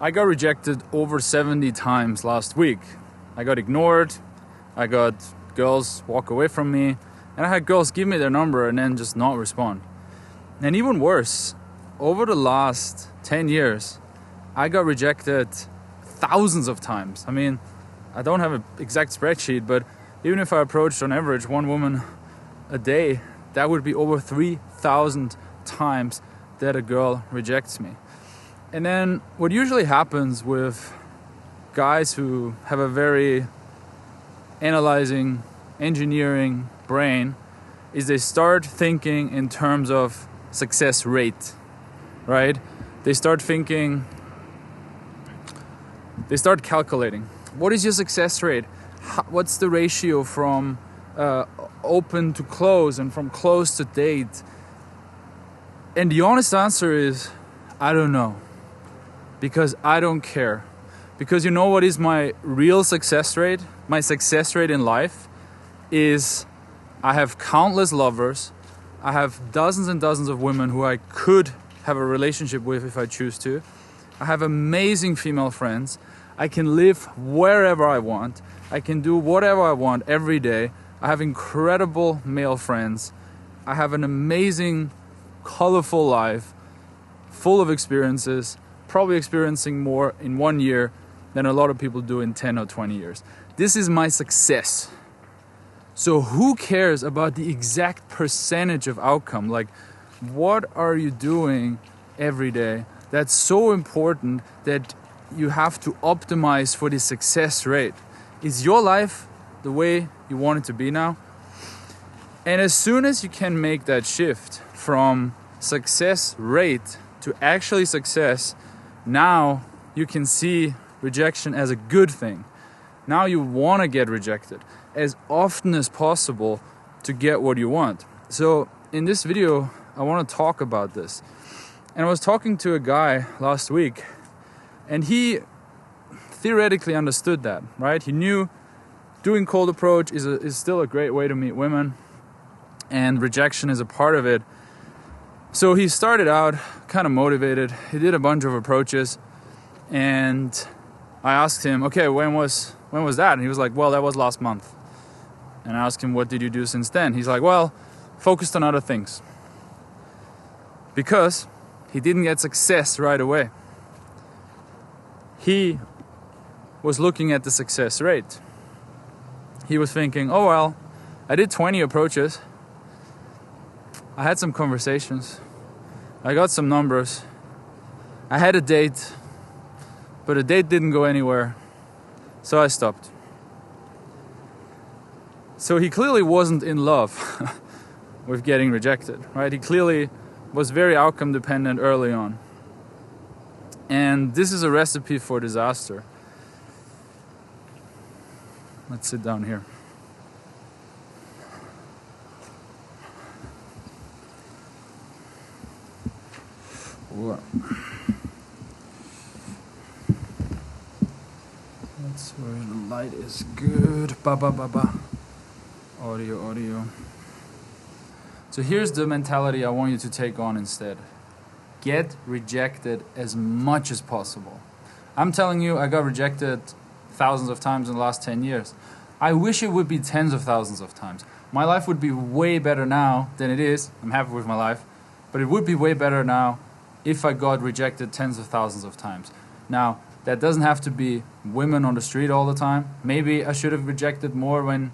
I got rejected over 70 times last week. I got ignored, I got girls walk away from me, and I had girls give me their number and then just not respond. And even worse, over the last 10 years, I got rejected thousands of times. I mean, I don't have an exact spreadsheet, but even if I approached on average one woman a day, that would be over 3,000 times that a girl rejects me. And then what usually happens with guys who have a very analyzing, engineering brain is they start thinking in terms of success rate, right? They start calculating. What is your success rate? What's the ratio from open to close and from close to date? And the honest answer is, I don't know. Because I don't care. Because you know what is my real success rate? My success rate in life is I have countless lovers. I have dozens and dozens of women who I could have a relationship with if I choose to. I have amazing female friends. I can live wherever I want. I can do whatever I want every day. I have incredible male friends. I have an amazing, colorful life, full of experiences, probably experiencing more in 1 year than a lot of people do in 10 or 20 years. This is my success. So who cares about the exact percentage of outcome? Like, what are you doing every day that's so important that you have to optimize for the success rate? Is your life the way you want it to be now? And as soon as you can make that shift from success rate to actually success, now you can see rejection as a good thing. Now you want to get rejected as often as possible to get what you want. So in this video, I want to talk about this. And I was talking to a guy last week, and he theoretically understood that, right? He knew doing cold approach is still a great way to meet women, and rejection is a part of it. So he started out kind of motivated. He did a bunch of approaches, and I asked him, okay, when was that? And he was like, well, that was last month. And I asked him, what did you do since then? He's like, well, focused on other things. Because he didn't get success right away. He was looking at the success rate. He was thinking, oh well, I did 20 approaches. I had some conversations. I got some numbers. I had a date, but the date didn't go anywhere. So I stopped. So he clearly wasn't in love with getting rejected, right? He clearly was very outcome dependent early on. And this is a recipe for disaster. Let's sit down here. That's where the light is good. Ba. Audio. So here's the mentality I want you to take on instead. Get rejected as much as possible. I'm telling you, I got rejected thousands of times in the last 10 years. I wish it would be tens of thousands of times. My life would be way better now than it is. I'm happy with my life. But it would be way better now if I got rejected tens of thousands of times. Now, that doesn't have to be women on the street all the time. Maybe I should have rejected more when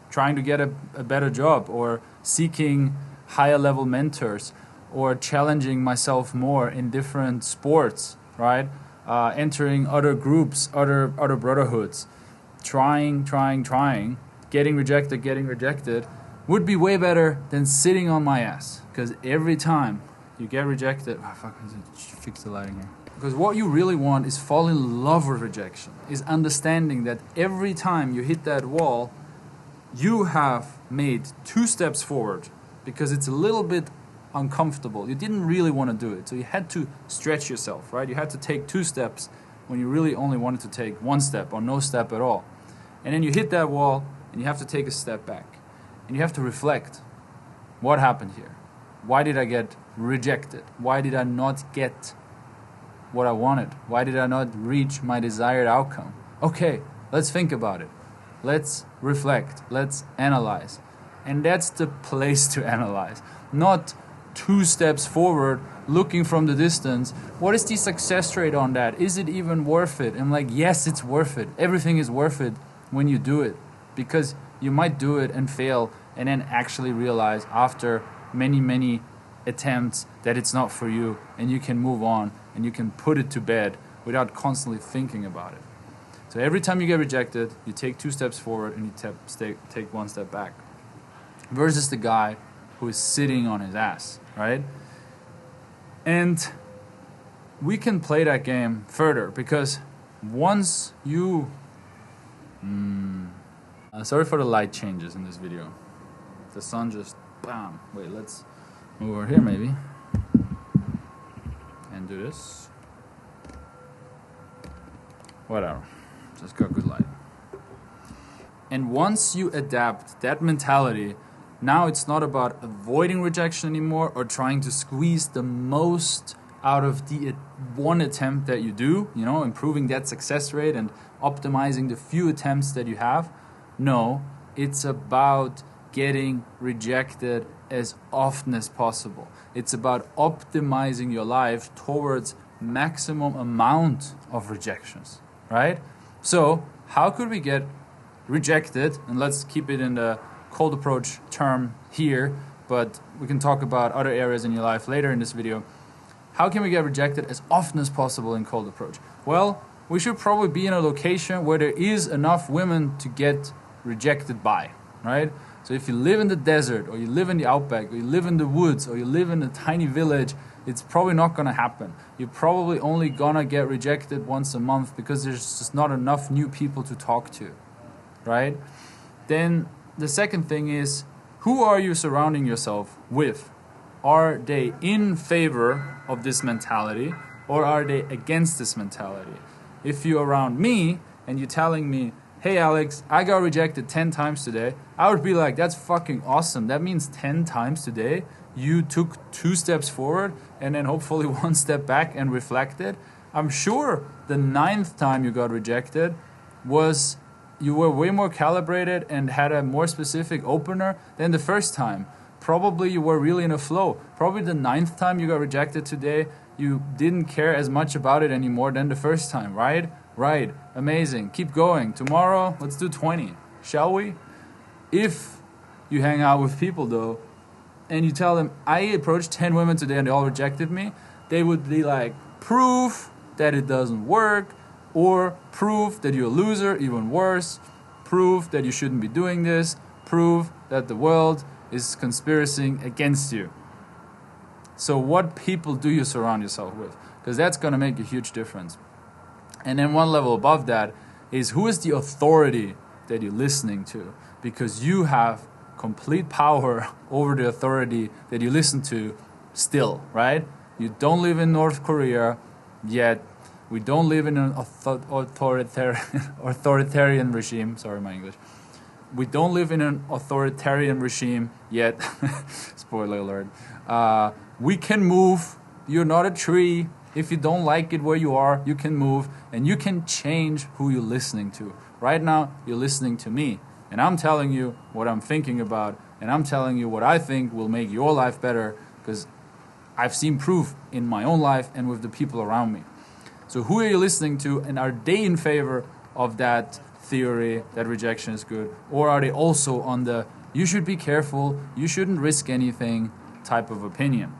trying to get a better job, or seeking higher level mentors, or challenging myself more in different sports, right? Entering other groups, other brotherhoods, trying, getting rejected would be way better than sitting on my ass. Because every time you get rejected, fix the lighting here. Because what you really want is fall in love with rejection, is understanding that every time you hit that wall, you have made 2 steps forward because it's a little bit uncomfortable. You didn't really want to do it, so you had to stretch yourself, right? You had to take 2 steps when you really only wanted to take 1 step or no step at all. And then you hit that wall and you have to take a step back. And you have to reflect, what happened here? Why did I get rejected? Why did I not get what I wanted? Why did I not reach my desired outcome? Okay, let's think about it. Let's reflect. Let's analyze. And that's the place to analyze. Not 2 steps forward, looking from the distance. What is the success rate on that? Is it even worth it? I'm like, yes, it's worth it. Everything is worth it when you do it. Because you might do it and fail and then actually realize after many, many attempts that it's not for you, and you can move on and you can put it to bed without constantly thinking about it. So every time you get rejected, you take 2 steps forward and you take 1 step back. Versus the guy who is sitting on his ass, right? And we can play that game further, because once you... sorry for the light changes in this video. The sun just... Bam! Wait, let's move over here maybe. And do this. Whatever. Just got good light. And once you adapt that mentality, now it's not about avoiding rejection anymore or trying to squeeze the most out of the one attempt that you do, you know, improving that success rate and optimizing the few attempts that you have. No, it's about getting rejected as often as possible. It's about optimizing your life towards maximum amount of rejections, right? So how could we get rejected? And let's keep it in the cold approach term here, but we can talk about other areas in your life later in this video. How can we get rejected as often as possible in cold approach? Well, we should probably be in a location where there is enough women to get rejected by, right? So if you live in the desert, or you live in the outback, or you live in the woods, or you live in a tiny village, it's probably not going to happen. You're probably only going to get rejected once a month because there's just not enough new people to talk to, right? Then the second thing is, who are you surrounding yourself with? Are they in favor of this mentality, or are they against this mentality? If you're around me and you're telling me, hey Alex, I got rejected 10 times today, I would be like, that's fucking awesome. That means 10 times today you took 2 steps forward and then hopefully 1 step back and reflected. I'm sure the 9th time you got rejected was you were way more calibrated and had a more specific opener than the first time. Probably you were really in a flow. Probably the 9th time you got rejected today, you didn't care as much about it anymore than the first time, right? Right, amazing. Keep going. Tomorrow, let's do 20, shall we? If you hang out with people though, and you tell them, I approached 10 women today and they all rejected me, they would be like, proof that it doesn't work, or proof that you're a loser, even worse, proof that you shouldn't be doing this, proof that the world is conspiring against you. So what people do you surround yourself with? Because that's going to make a huge difference. And then one level above that is, who is the authority that you're listening to? Because you have complete power over the authority that you listen to still, right? You don't live in North Korea yet. We don't live in an authoritarian regime. Sorry, my English. We don't live in an authoritarian regime yet. Spoiler alert. We can move. You're not a tree. If you don't like it where you are, you can move, and you can change who you're listening to. Right now, you're listening to me, and I'm telling you what I'm thinking about, and I'm telling you what I think will make your life better, because I've seen proof in my own life and with the people around me. So who are you listening to, and are they in favor of that theory that rejection is good, or are they also on the you should be careful, you shouldn't risk anything type of opinion?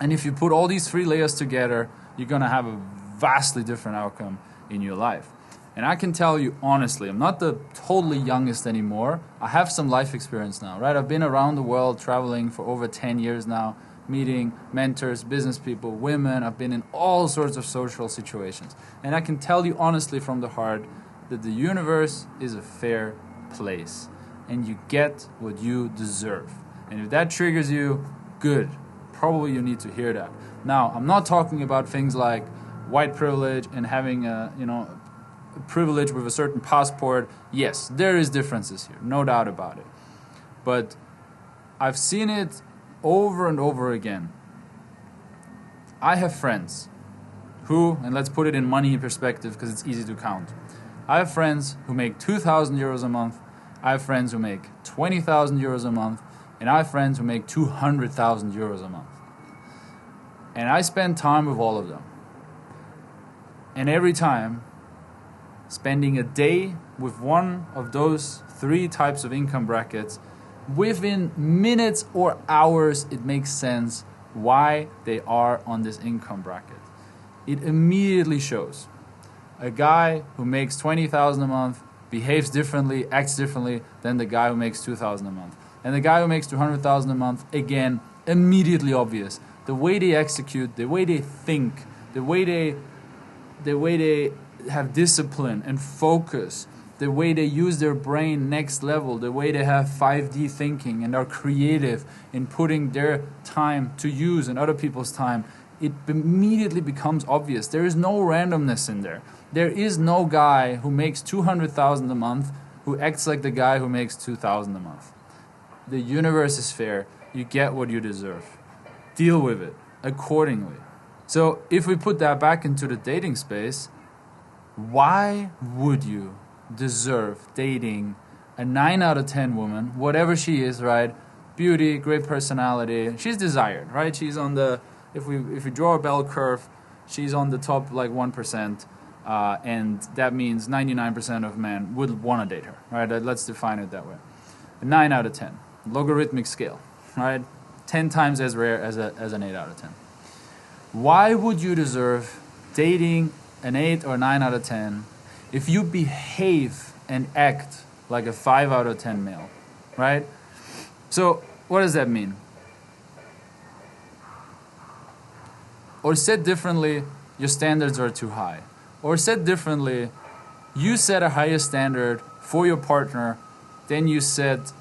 And if you put all these 3 layers together, you're going to have a vastly different outcome in your life. And I can tell you honestly, I'm not the totally youngest anymore. I have some life experience now, right? I've been around the world traveling for over 10 years now, meeting mentors, business people, women. I've been in all sorts of social situations. And I can tell you honestly from the heart that the universe is a fair place. And you get what you deserve. And if that triggers you, good. Probably you need to hear that. Now, I'm not talking about things like white privilege and having a privilege with a certain passport. Yes, there is differences here, no doubt about it. But I've seen it over and over again. I have friends and let's put it in money perspective because it's easy to count. I have friends who make 2,000 euros a month. I have friends who make 20,000 euros a month. And I have friends who make 200,000 euros a month. And I spend time with all of them. And every time, spending a day with one of those 3 types of income brackets, within minutes or hours, it makes sense why they are on this income bracket. It immediately shows. A guy who makes 20,000 a month behaves differently, acts differently than the guy who makes 2,000 a month. And the guy who makes 200,000 a month, again, immediately obvious. The way they execute, the way they think, the way they have discipline and focus, the way they use their brain next level, the way they have 5D thinking and are creative in putting their time to use and other people's time, it immediately becomes obvious. There is no randomness in there. There is no guy who makes 200,000 a month who acts like the guy who makes 2,000 a month. The universe is fair. You get what you deserve. Deal with it accordingly. So if we put that back into the dating space, why would you deserve dating a 9 out of 10 woman, whatever she is, right? Beauty, great personality. She's desired, right? She's on the, if we draw a bell curve, she's on the top like 1%, and that means 99% of men would want to date her, right? Let's define it that way. A 9 out of 10, logarithmic scale, right? 10 times as rare as an 8 out of 10. Why would you deserve dating an 8 or 9 out of 10 if you behave and act like a 5 out of 10 male, right? So what does that mean? Or said differently, your standards are too high. Or said differently, you set a higher standard for your partner than you set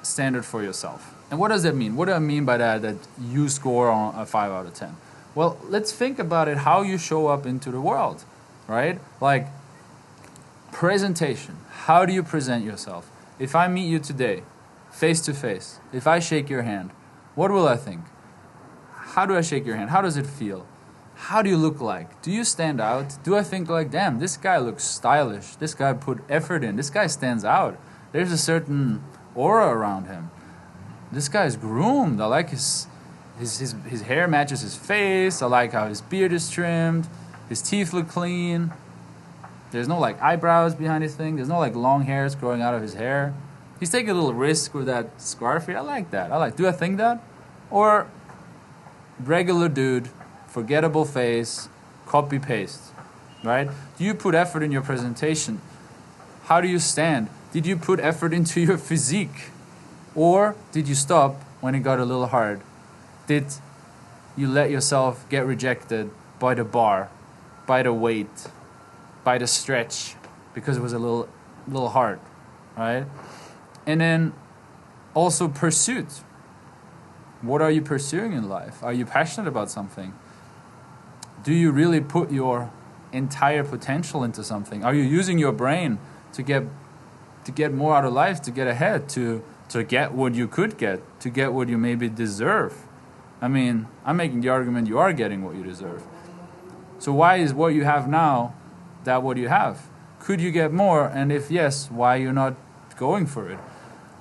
standard for yourself. And what does that mean? What do I mean by that you score on a 5 out of 10? Well, let's think about it, how you show up into the world, right? Like, presentation. How do you present yourself? If I meet you today, face to face, if I shake your hand, what will I think? How do I shake your hand? How does it feel? How do you look like? Do you stand out? Do I think like, damn, this guy looks stylish. This guy put effort in. This guy stands out. There's a certain aura around him. This guy's groomed. I like his hair matches his face. I like how his beard is trimmed. His teeth look clean. There's no like eyebrows behind his thing. There's no like long hairs growing out of his hair. He's taking a little risk with that scarf here. I like that. Do I think that? Or regular dude, forgettable face, copy paste, right? Do you put effort in your presentation? How do you stand? Did you put effort into your physique? Or did you stop when it got a little hard? Did you let yourself get rejected by the bar, by the weight, by the stretch, because it was a little hard, right? And then also pursuit. What are you pursuing in life? Are you passionate about something? Do you really put your entire potential into something? Are you using your brain to get more out of life, to get ahead, to get what you could get, to get what you maybe deserve? I mean, I'm making the argument you are getting what you deserve. So why is what you have now that what you have? Could you get more? And if yes, why are you not going for it?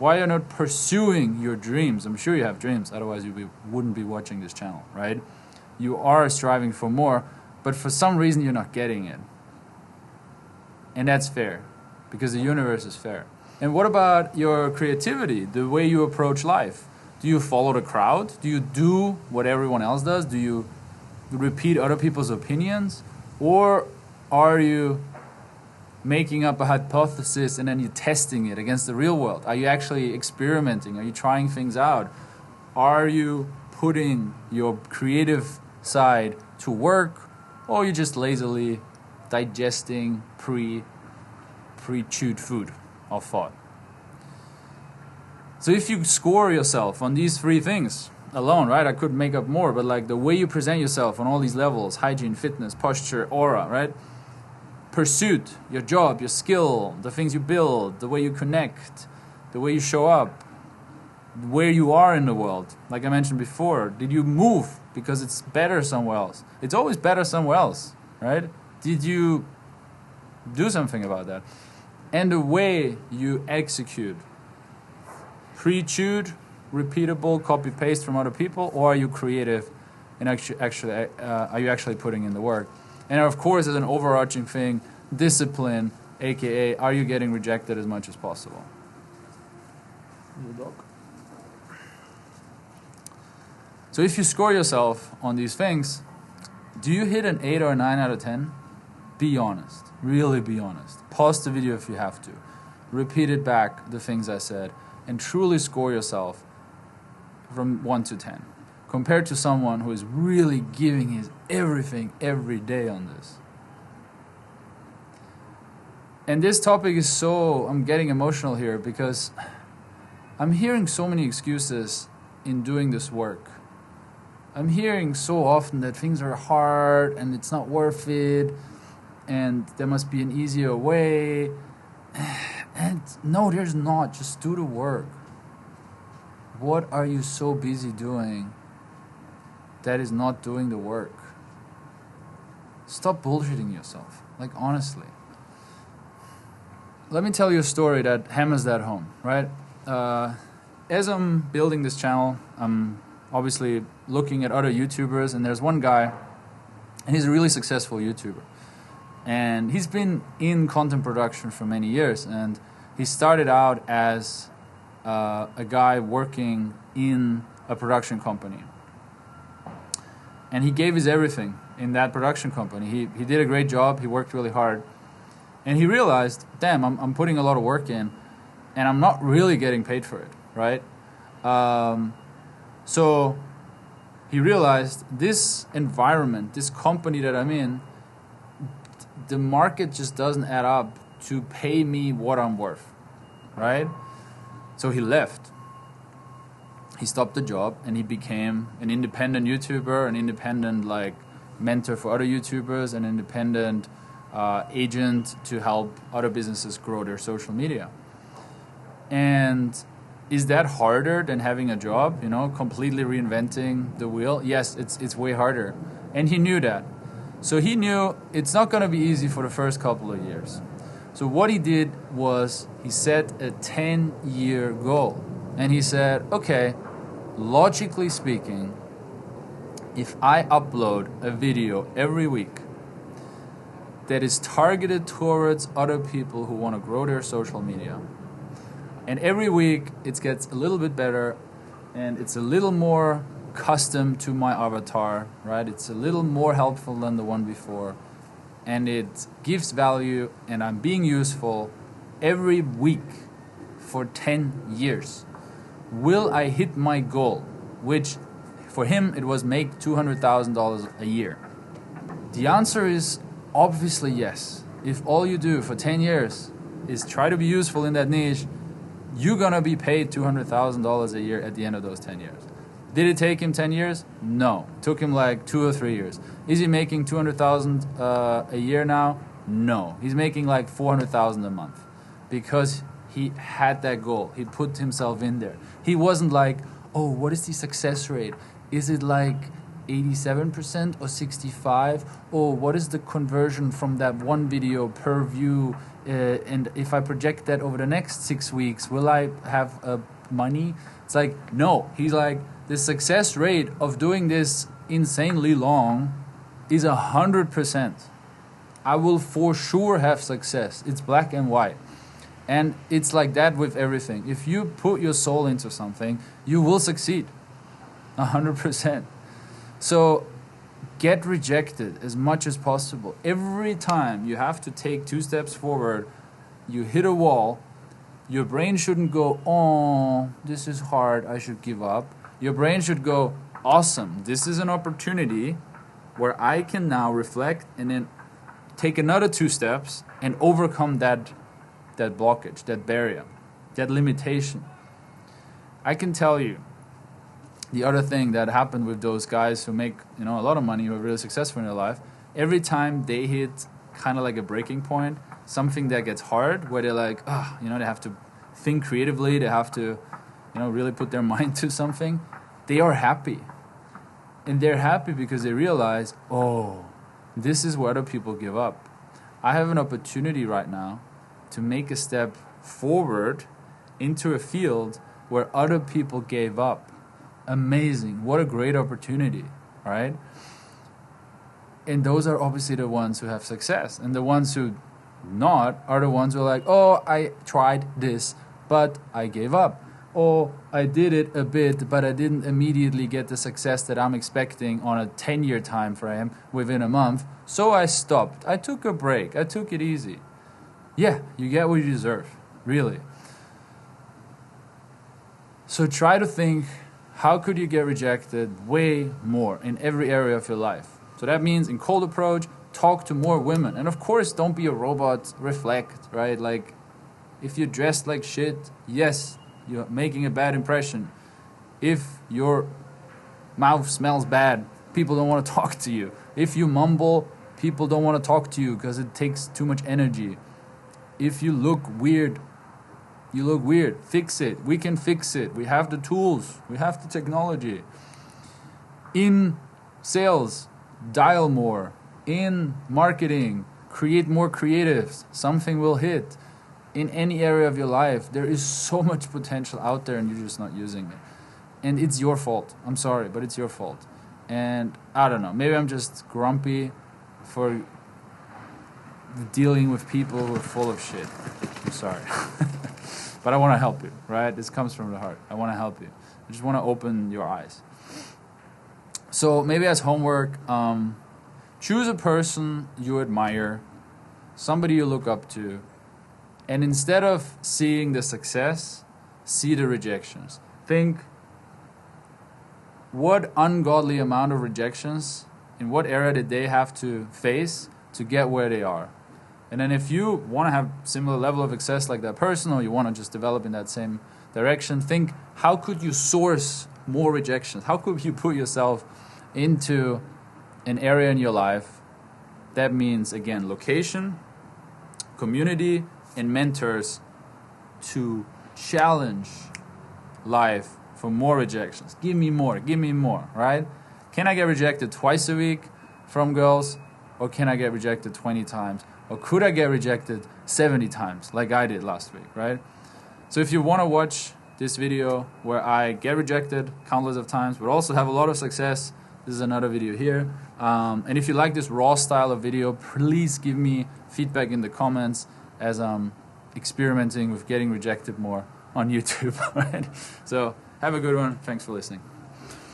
Why are you not pursuing your dreams? I'm sure you have dreams, otherwise you wouldn't be watching this channel, right? You are striving for more, but for some reason you're not getting it. And that's fair, because the universe is fair. And what about your creativity, the way you approach life? Do you follow the crowd? Do you do what everyone else does? Do you repeat other people's opinions? Or are you making up a hypothesis and then you're testing it against the real world? Are you actually experimenting? Are you trying things out? Are you putting your creative side to work, or are you just lazily digesting pre-chewed food or thought? So if you score yourself on these 3 things alone, right? I could make up more, but like the way you present yourself on all these levels, hygiene, fitness, posture, aura, right? Pursuit, your job, your skill, the things you build, the way you connect, the way you show up, where you are in the world. Like I mentioned before, did you move because it's better somewhere else? It's always better somewhere else, right? Did you do something about that? And the way you execute, pre-chewed, repeatable, copy-paste from other people, or are you creative and are you actually putting in the work? And of course, as an overarching thing, discipline, aka are you getting rejected as much as possible? So if you score yourself on these things, do you hit an 8 or a 9 out of 10? Be honest. Really be honest. Pause the video if you have to. Repeat it back, the things I said, and truly score yourself from 1 to 10. Compared to someone who is really giving his everything every day on this. And this topic is I'm getting emotional here because I'm hearing so many excuses in doing this work. I'm hearing so often that things are hard and it's not worth it and there must be an easier way. And no, there's not. Just do the work. What are you so busy doing that is not doing the work? Stop bullshitting yourself. Like, honestly. Let me tell you a story that hammers that home, right? As I'm building this channel, I'm obviously looking at other YouTubers, and there's one guy, and he's a really successful YouTuber. And he's been in content production for many years, and he started out as a guy working in a production company. And he gave his everything in that production company. He did a great job, he worked really hard. And he realized, damn, I'm putting a lot of work in, and I'm not really getting paid for it, right? So he realized this environment, this company that I'm in, the market just doesn't add up to pay me what I'm worth, right? So he left. He stopped the job and he became an independent YouTuber, an independent mentor for other YouTubers, an independent agent to help other businesses grow their social media. And is that harder than having a job? Completely reinventing the wheel? Yes, it's way harder. And he knew that. So he knew it's not going to be easy for the first couple of years. So what he did was he set a 10-year goal. And he said, okay, logically speaking, if I upload a video every week that is targeted towards other people who want to grow their social media, and every week it gets a little bit better and it's a little more custom to my avatar, right? It's a little more helpful than the one before, and it gives value, and I'm being useful every week for 10 years. Will I hit my goal? Which for him it was make $200,000 a year. The answer is obviously yes. If all you do for 10 years is try to be useful in that niche, you're gonna be paid $200,000 a year at the end of those 10 years. Did it take him 10 years? No. It took him 2 or 3 years. Is he making $200,000 a year now? No. He's making $400,000 a month because he had that goal. He put himself in there. He wasn't oh, what is the success rate? Is it 87% or 65%? Oh, what is the conversion from that one video per view? And if I project that over the next 6 weeks, will I have money? It's no. He's the success rate of doing this insanely long is 100%. I will for sure have success. It's black and white. And it's like that with everything. If you put your soul into something, you will succeed. 100%. So get rejected as much as possible. Every time you have to take 2 steps forward, you hit a wall, your brain shouldn't go, oh, this is hard, I should give up. Your brain should go, awesome, this is an opportunity where I can now reflect and then take another 2 steps and overcome that blockage, that barrier, that limitation. I can tell you, the other thing that happened with those guys who make a lot of money, who are really successful in their life, every time they hit kind of a breaking point, something that gets hard, where they're they have to think creatively, they have to really put their mind to something, they are happy. And they're happy because they realize, oh, this is where other people give up. I have an opportunity right now to make a step forward into a field where other people gave up. Amazing. What a great opportunity, right? And those are obviously the ones who have success. And the ones who not are the ones who are like, oh, I tried this, but I gave up. Oh, I did it a bit, but I didn't immediately get the success that I'm expecting on a 10-year time frame within a month. So I stopped. I took a break. I took it easy. Yeah, you get what you deserve, really. So try to think, how could you get rejected way more in every area of your life? So that means in cold approach, talk to more women. And of course, don't be a robot, reflect, right? Like, if you're dressed like shit, yes, you're making a bad impression. If your mouth smells bad, people don't want to talk to you. If you mumble, people don't want to talk to you because it takes too much energy. If you look weird, you look weird. Fix it. We can fix it. We have the tools. We have the technology. In sales, dial more. In marketing, create more creatives. Something will hit. In any area of your life, there is so much potential out there and you're just not using it. And it's your fault. I'm sorry, but it's your fault. And I don't know, maybe I'm just grumpy for dealing with people who are full of shit. I'm sorry. But I want to help you, right? This comes from the heart. I want to help you. I just want to open your eyes. So maybe as homework, choose a person you admire, somebody you look up to, and instead of seeing the success, see the rejections. Think, what ungodly amount of rejections, in what area did they have to face to get where they are? And then if you want to have similar level of success like that person, or you want to just develop in that same direction, think, how could you source more rejections? How could you put yourself into an area in your life? That means, again, location, community, and mentors to challenge life for more rejections. Give me more, right? Can I get rejected twice a week from girls, or can I get rejected 20 times? Or could I get rejected 70 times like I did last week, right? So if you want to watch this video where I get rejected countless of times but also have a lot of success, this is another video here. And if you like this raw style of video, please give me feedback in the comments as I'm experimenting with getting rejected more on YouTube. Right? So have a good one. Thanks for listening.